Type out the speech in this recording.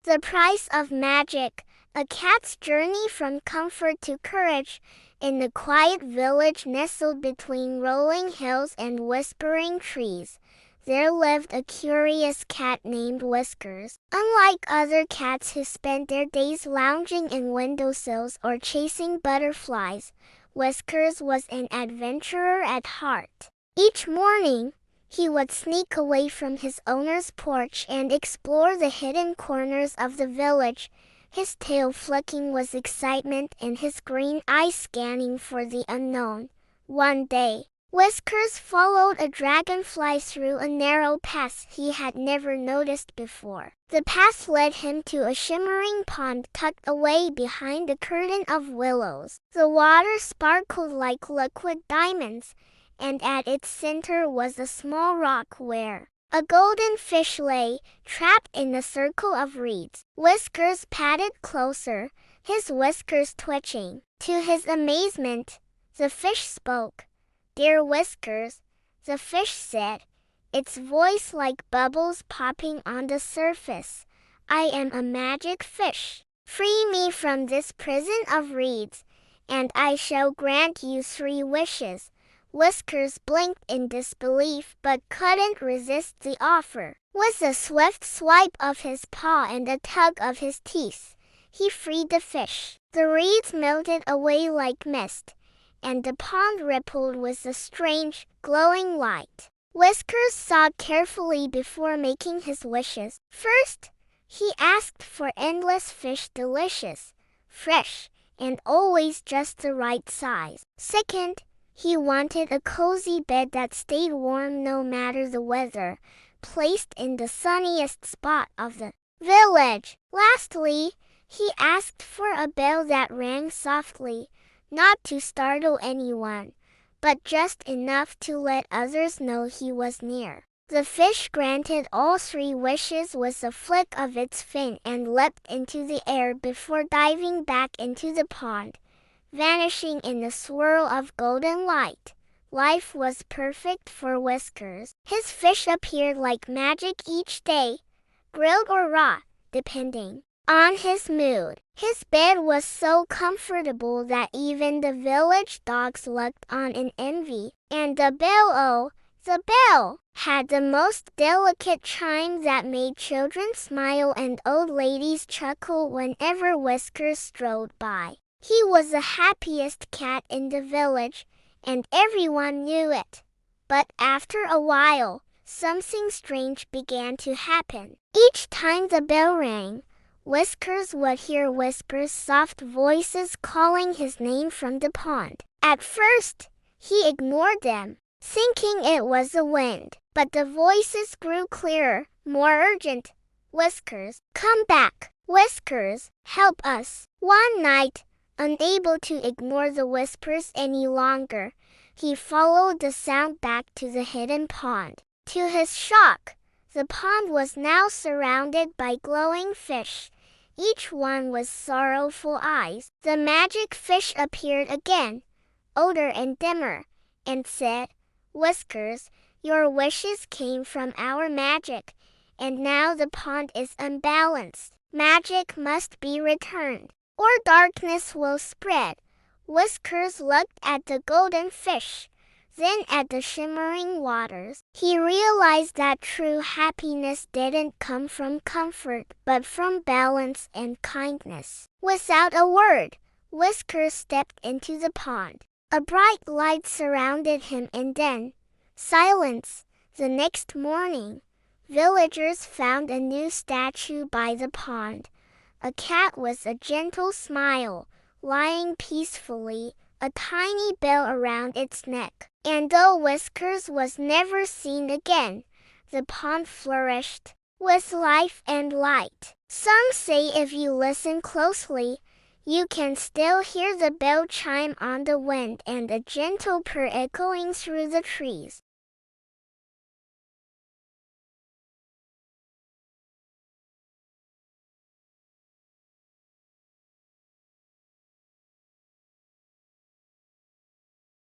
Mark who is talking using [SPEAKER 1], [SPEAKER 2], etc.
[SPEAKER 1] The Price of Magic, a cat's journey from comfort to courage. In the quiet village nestled between rolling hills and whispering trees, there lived a curious cat named Whiskers. Unlike other cats who spent their days lounging in windowsills or chasing butterflies, Whiskers was an adventurer at heart. Each morning, he would sneak away from his owner's porch and explore the hidden corners of the village, his tail flicking with excitement and his green eyes scanning for the unknown. One day, Whiskers followed a dragonfly through a narrow path he had never noticed before. The path led him to a shimmering pond tucked away behind a curtain of willows. The water sparkled like liquid diamonds, and at its center was a small rock where a golden fish lay, trapped in a circle of reeds. Whiskers padded closer, his whiskers twitching. To his amazement, the fish spoke. "Dear Whiskers," the fish said, its voice like bubbles popping on the surface, "I am a magic fish. Free me from this prison of reeds, and I shall grant you 3 wishes." Whiskers blinked in disbelief but couldn't resist the offer. With a swift swipe of his paw and a tug of his teeth, he freed the fish. The reeds melted away like mist, and the pond rippled with a strange, glowing light. Whiskers thought carefully before making his wishes. First, he asked for endless fish, delicious, fresh, and always just the right size. Second, he wanted a cozy bed that stayed warm no matter the weather, placed in the sunniest spot of the village. Lastly, he asked for a bell that rang softly, not to startle anyone, but just enough to let others know he was near. The fish granted all 3 wishes with a flick of its fin and leapt into the air before diving back into the pond, vanishing in a swirl of golden light. Life was perfect for Whiskers. His fish appeared like magic each day, grilled or raw, depending on his mood. His bed was so comfortable that even the village dogs looked on in envy. And the bell had the most delicate chime that made children smile and old ladies chuckle whenever Whiskers strolled by. He was the happiest cat in the village, and everyone knew it. But after a while, something strange began to happen. Each time the bell rang, Whiskers would hear Whiskers' soft voices calling his name from the pond. At first, he ignored them, thinking it was the wind. But the voices grew clearer, more urgent. "Whiskers, come back! Whiskers, help us!" One night, unable to ignore the whispers any longer, he followed the sound back to the hidden pond. To his shock, the pond was now surrounded by glowing fish, each one with sorrowful eyes. The magic fish appeared again, older and dimmer, and said, "Whiskers, your wishes came from our magic, and now the pond is unbalanced. Magic must be returned, or darkness will spread." Whiskers looked at the golden fish, then at the shimmering waters. He realized that true happiness didn't come from comfort, but from balance and kindness. Without a word, Whiskers stepped into the pond. A bright light surrounded him and then silence. The next morning, villagers found a new statue by the pond. A cat with a gentle smile, lying peacefully, a tiny bell around its neck. And though Whiskers was never seen again, the pond flourished with life and light. Some say if you listen closely, you can still hear the bell chime on the wind and a gentle purr echoing through the trees.